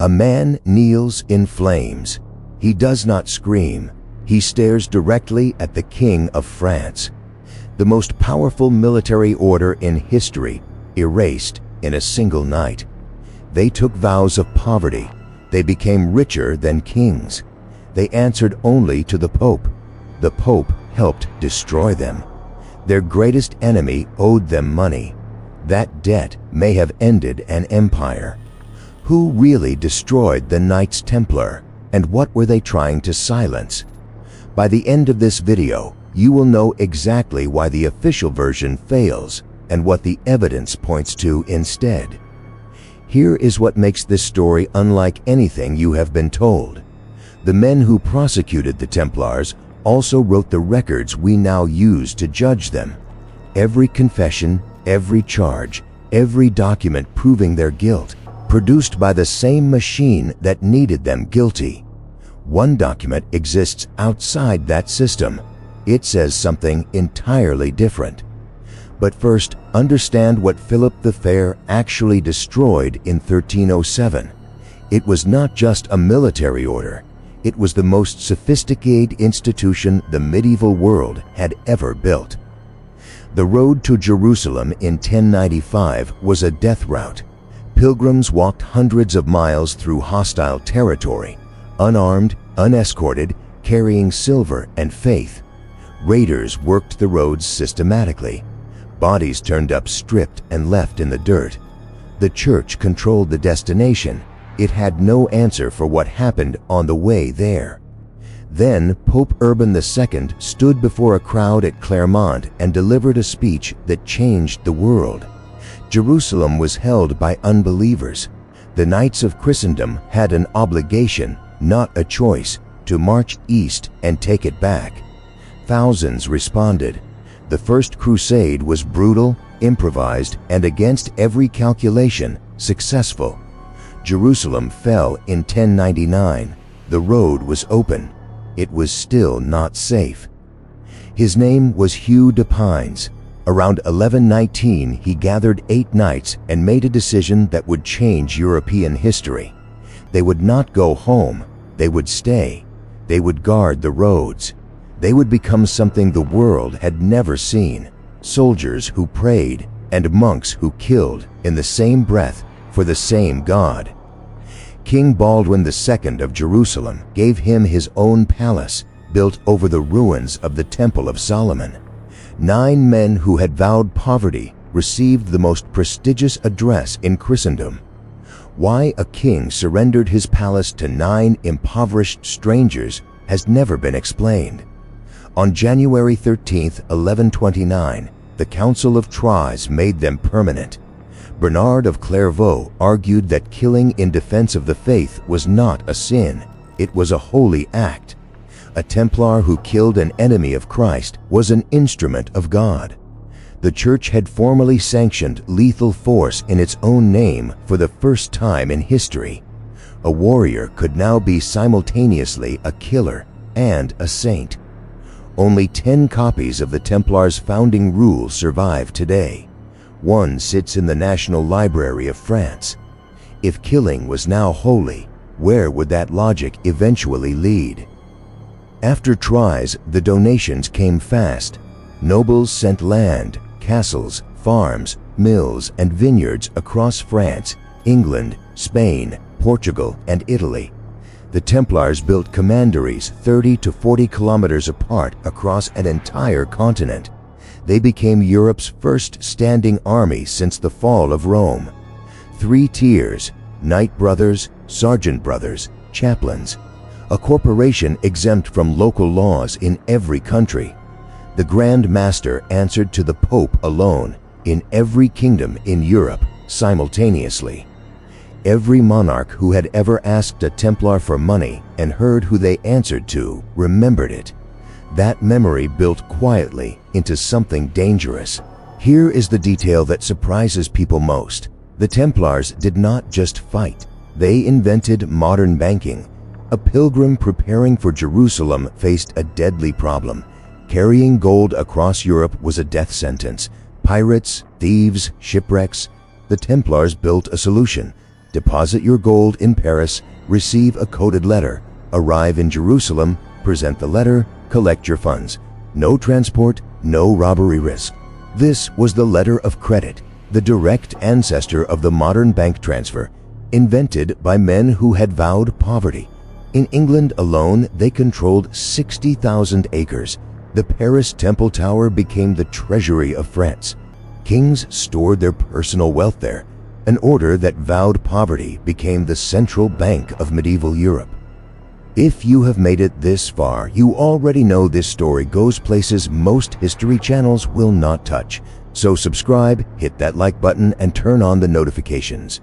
A man kneels in flames. He does not scream. He stares directly at the King of France. The most powerful military order in history, erased in a single night. They took vows of poverty. They became richer than kings. They answered only to the Pope. The Pope helped destroy them. Their greatest enemy owed them money. That debt may have ended an empire. Who really destroyed the Knights Templar, and what were they trying to silence? By the end of this video, you will know exactly why the official version fails and what the evidence points to instead. Here is what makes this story unlike anything you have been told. The men who prosecuted the Templars also wrote the records we now use to judge them. Every confession, every charge, every document proving their guilt, produced by the same machine that needed them guilty. One document exists outside that system. It says something entirely different. But first, understand what Philip the Fair actually destroyed in 1307. It was not just a military order. It was the most sophisticated institution the medieval world had ever built. The road to Jerusalem in 1095 was a death route. Pilgrims walked hundreds of miles through hostile territory, unarmed, unescorted, carrying silver and faith. Raiders worked the roads systematically. Bodies turned up stripped and left in the dirt. The church controlled the destination. It had no answer for what happened on the way there. Then Pope Urban II stood before a crowd at Clermont and delivered a speech that changed the world. Jerusalem was held by unbelievers. The Knights of Christendom had an obligation, not a choice, to march east and take it back. Thousands responded. The First Crusade was brutal, improvised, and against every calculation, successful. Jerusalem fell in 1099. The road was open. It was still not safe. His name was Hugh de Pines. Around 1119, he gathered 8 knights and made a decision that would change European history. They would not go home. They would stay. They would guard the roads. They would become something the world had never seen. Soldiers who prayed and monks who killed in the same breath for the same God. King Baldwin II of Jerusalem gave him his own palace, built over the ruins of the Temple of Solomon. 9 men who had vowed poverty received the most prestigious address in Christendom. Why a king surrendered his palace to 9 impoverished strangers has never been explained. On January 13, 1129, the Council of Troyes made them permanent. Bernard of Clairvaux argued that killing in defense of the faith was not a sin, it was a holy act. A Templar who killed an enemy of Christ was an instrument of God. The Church had formally sanctioned lethal force in its own name for the first time in history. A warrior could now be simultaneously a killer and a saint. Only 10 copies of the Templars' founding rule survive today. One sits in the National Library of France. If killing was now holy, where would that logic eventually lead? After Troyes, the donations came fast. Nobles sent land, castles, farms, mills, and vineyards across France, England, Spain, Portugal, and Italy. The Templars built commanderies 30 to 40 kilometers apart across an entire continent. They became Europe's first standing army since the fall of Rome. 3 tiers: Knight Brothers, Sergeant Brothers, Chaplains. A corporation exempt from local laws in every country. The Grand Master answered to the Pope alone in every kingdom in Europe simultaneously. Every monarch who had ever asked a Templar for money and heard who they answered to remembered it. That memory built quietly into something dangerous. Here is the detail that surprises people most. The Templars did not just fight. They invented modern banking. A pilgrim preparing for Jerusalem faced a deadly problem. Carrying gold across Europe was a death sentence. Pirates, thieves, shipwrecks. The Templars built a solution. Deposit your gold in Paris, receive a coded letter, arrive in Jerusalem, present the letter, collect your funds. No transport, no robbery risk. This was the letter of credit, the direct ancestor of the modern bank transfer, invented by men who had vowed poverty. In England alone, they controlled 60,000 acres. The Paris Temple Tower became the treasury of France. Kings stored their personal wealth there. An order that vowed poverty became the central bank of medieval Europe. If you have made it this far, you already know this story goes places most history channels will not touch. So subscribe, hit that like button, and turn on the notifications.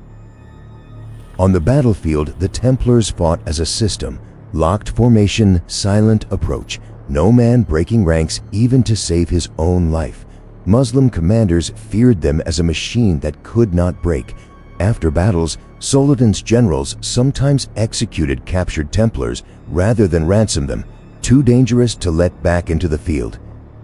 On the battlefield, the Templars fought as a system, locked formation, silent approach, no man breaking ranks even to save his own life. Muslim commanders feared them as a machine that could not break. After battles, Saladin's generals sometimes executed captured Templars rather than ransom them, too dangerous to let back into the field.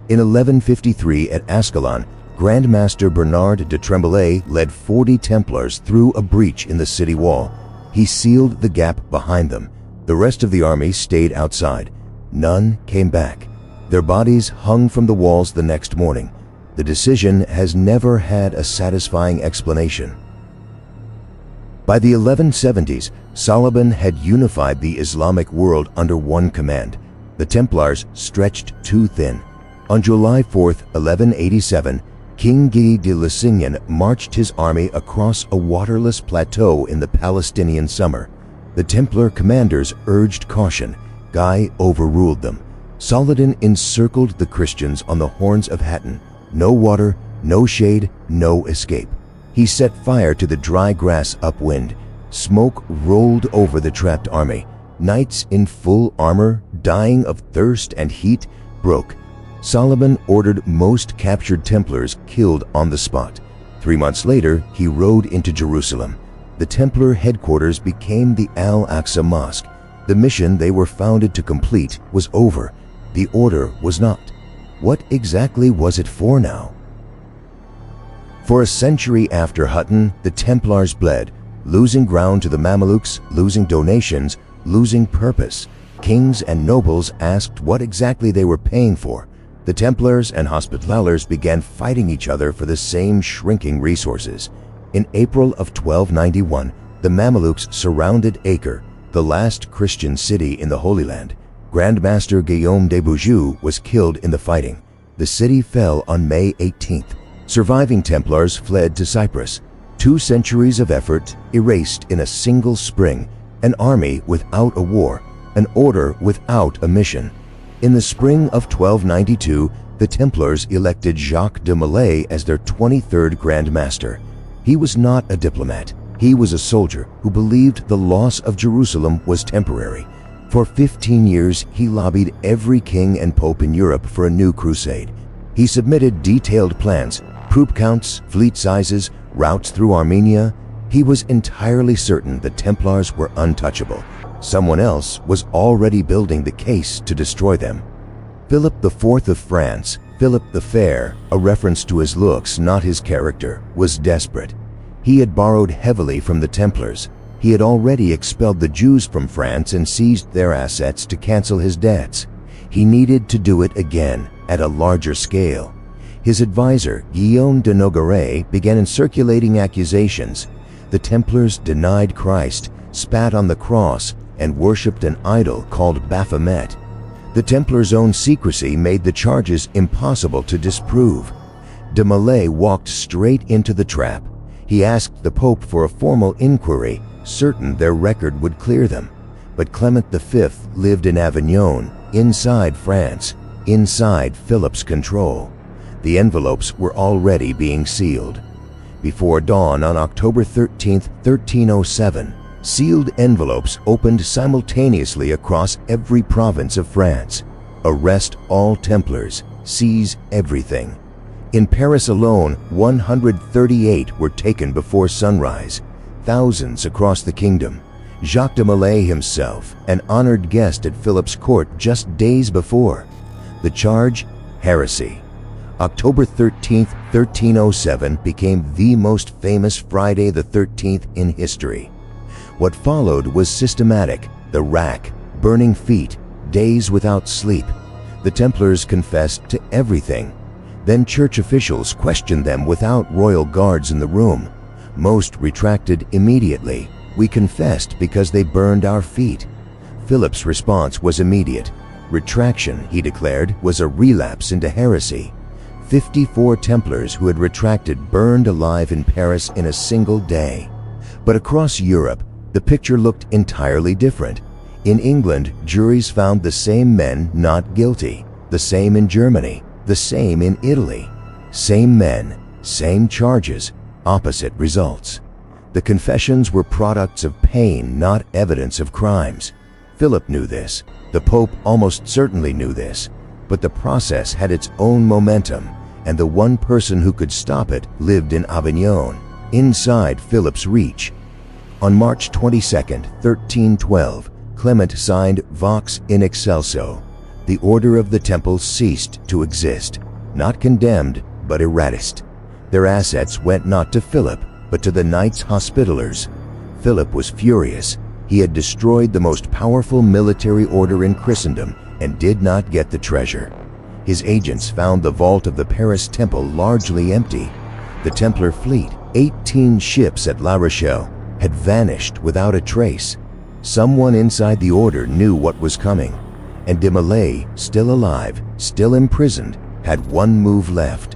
In 1153 at Ascalon, Grand Master Bernard de Tremblay led 40 Templars through a breach in the city wall. He sealed the gap behind them. The rest of the army stayed outside. None came back. Their bodies hung from the walls the next morning. The decision has never had a satisfying explanation. By the 1170s, Saladin had unified the Islamic world under one command. The Templars stretched too thin. On July 4, 1187, King Guy de Lusignan marched his army across a waterless plateau in the Palestinian summer. The Templar commanders urged caution. Guy overruled them. Saladin encircled the Christians on the Horns of Hattin. No water, no shade, no escape. He set fire to the dry grass upwind. Smoke rolled over the trapped army. Knights in full armor, dying of thirst and heat, broke. Saladin ordered most captured Templars killed on the spot. 3 months later, he rode into Jerusalem. The Templar headquarters became the Al-Aqsa Mosque. The mission they were founded to complete was over. The order was not. What exactly was it for now? For a century after Hattin, the Templars bled, losing ground to the Mamelukes, losing donations, losing purpose. Kings and nobles asked what exactly they were paying for. The Templars and Hospitallers began fighting each other for the same shrinking resources. In April of 1291, the Mamelukes surrounded Acre, the last Christian city in the Holy Land. Grand Master Guillaume de Beaujeu was killed in the fighting. The city fell on May 18th. Surviving Templars fled to Cyprus. 2 centuries of effort erased in a single spring, an army without a war, an order without a mission. In the spring of 1292, the Templars elected Jacques de Molay as their 23rd Grand Master. He was not a diplomat. He was a soldier who believed the loss of Jerusalem was temporary. For 15 years, he lobbied every king and pope in Europe for a new crusade. He submitted detailed plans, troop counts, fleet sizes, routes through Armenia. He was entirely certain the Templars were untouchable. Someone else was already building the case to destroy them. Philip IV of France, Philip the Fair, a reference to his looks, not his character, was desperate. He had borrowed heavily from the Templars. He had already expelled the Jews from France and seized their assets to cancel his debts. He needed to do it again, at a larger scale. His advisor, Guillaume de Nogaret, began circulating accusations. The Templars denied Christ, spat on the cross, and worshipped an idol called Baphomet. The Templars' own secrecy made the charges impossible to disprove. De Molay walked straight into the trap. He asked the Pope for a formal inquiry, certain their record would clear them. But Clement V lived in Avignon, inside France, inside Philip's control. The envelopes were already being sealed. Before dawn on October 13, 1307, sealed envelopes opened simultaneously across every province of France. Arrest all Templars, seize everything. In Paris alone, 138 were taken before sunrise, thousands across the kingdom. Jacques de Molay himself, an honored guest at Philip's court just days before. The charge? Heresy. October 13, 1307 became the most famous Friday the 13th in history. What followed was systematic: the rack, burning feet, days without sleep. The Templars confessed to everything. Then church officials questioned them without royal guards in the room. Most retracted immediately. "We confessed because they burned our feet." Philip's response was immediate. Retraction, he declared, was a relapse into heresy. 54 Templars who had retracted burned alive in Paris in a single day. But across Europe, the picture looked entirely different. In England, juries found the same men not guilty. The same in Germany. The same in Italy. Same men, same charges, opposite results. The confessions were products of pain, not evidence of crimes. Philip knew this. The Pope almost certainly knew this. But the process had its own momentum, and the one person who could stop it lived in Avignon, inside Philip's reach. On March 22, 1312, Clement signed Vox in Excelso. The Order of the Temple ceased to exist, not condemned, but erased. Their assets went not to Philip, but to the Knights Hospitallers. Philip was furious. He had destroyed the most powerful military order in Christendom and did not get the treasure. His agents found the vault of the Paris Temple largely empty. The Templar fleet, 18 ships at La Rochelle, had vanished without a trace. Someone inside the order knew what was coming, and de Molay, still alive, still imprisoned, had one move left.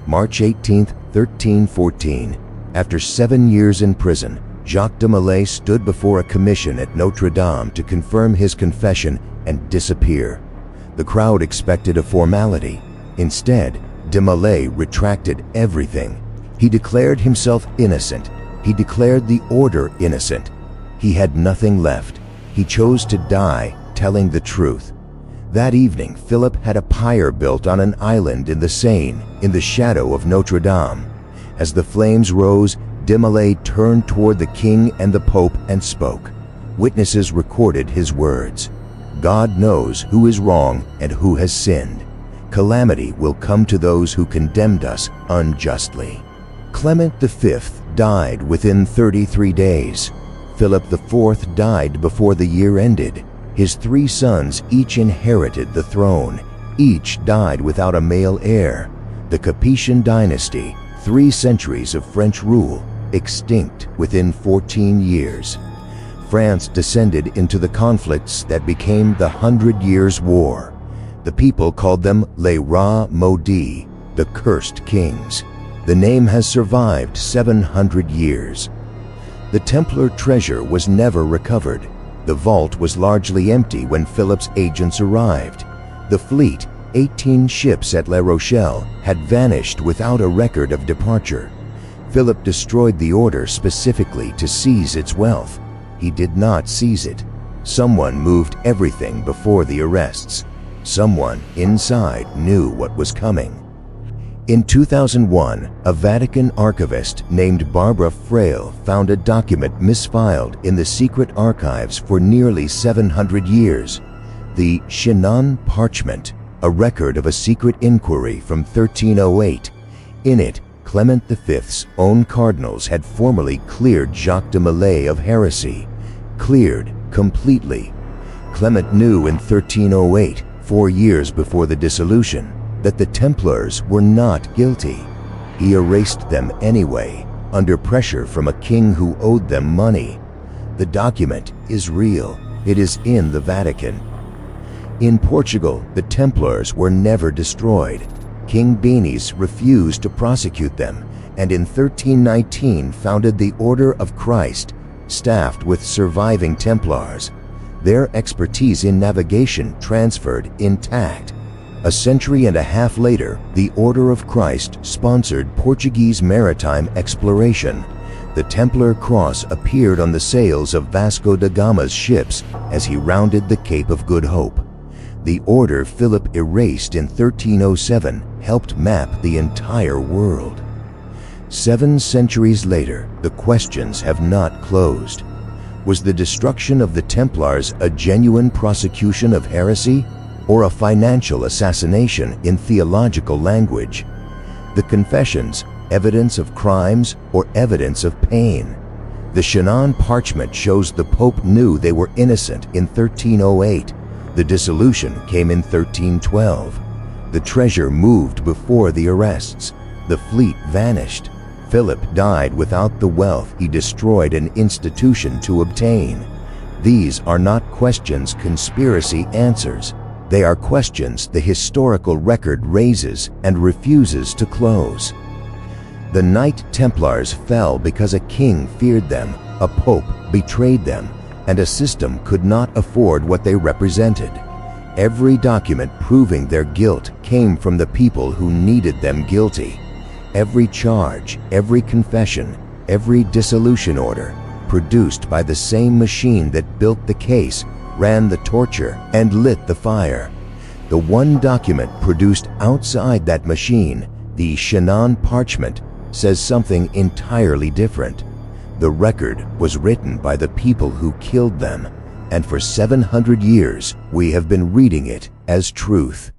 March 18, 1314. After 7 years in prison, Jacques de Molay stood before a commission at Notre Dame to confirm his confession and disappear. The crowd expected a formality. Instead, de Molay retracted everything. He declared himself innocent. He declared the order innocent. He had nothing left. He chose to die telling the truth. That evening, Philip had a pyre built on an island in the Seine, in the shadow of Notre Dame. As the flames rose, de Molay turned toward the king and the Pope and spoke. Witnesses recorded his words. "God knows who is wrong and who has sinned. Calamity will come to those who condemned us unjustly." Clement V died within 33 days. Philip IV died before the year ended. His 3 sons each inherited the throne. Each died without a male heir. The Capetian dynasty, 3 centuries of French rule, extinct within 14 years. France descended into the conflicts that became the 100 Years' War. The people called them les rois maudits, the cursed kings. The name has survived 700 years. The Templar treasure was never recovered. The vault was largely empty when Philip's agents arrived. The fleet, 18 ships at La Rochelle, had vanished without a record of departure. Philip destroyed the order specifically to seize its wealth. He did not seize it. Someone moved everything before the arrests. Someone inside knew what was coming. In 2001, a Vatican archivist named Barbara Frail found a document misfiled in the secret archives for nearly 700 years. The Chinon Parchment, a record of a secret inquiry from 1308. In it, Clement V's own cardinals had formally cleared Jacques de Molay of heresy. Cleared completely. Clement knew in 1308, 4 years before the dissolution, that the Templars were not guilty. He erased them anyway, under pressure from a king who owed them money. The document is real. It is in the Vatican. In Portugal, the Templars were never destroyed. King Benis refused to prosecute them, and in 1319 founded the Order of Christ, staffed with surviving Templars. Their expertise in navigation transferred intact. A century and a half later, the Order of Christ sponsored Portuguese maritime exploration. The Templar cross appeared on the sails of Vasco da Gama's ships as he rounded the Cape of Good Hope. The order Philip erased in 1307 helped map the entire world. 7 centuries later, the questions have not closed. Was the destruction of the Templars a genuine prosecution of heresy, or a financial assassination in theological language. The confessions, evidence of crimes or evidence of pain. The Shannon parchment shows the Pope knew they were innocent in 1308. The dissolution came in 1312. The treasure moved before the arrests. The fleet vanished. Philip died without the wealth he destroyed an institution to obtain. These are not questions conspiracy answers. They are questions the historical record raises and refuses to close. The Knights Templars fell because a king feared them, a pope betrayed them, and a system could not afford what they represented. Every document proving their guilt came from the people who needed them guilty. Every charge, every confession, every dissolution order, produced by the same machine that built the case, ran the torture, and lit the fire. The one document produced outside that machine, the Shannon parchment, says something entirely different. The record was written by the people who killed them, and for 700 years we have been reading it as truth.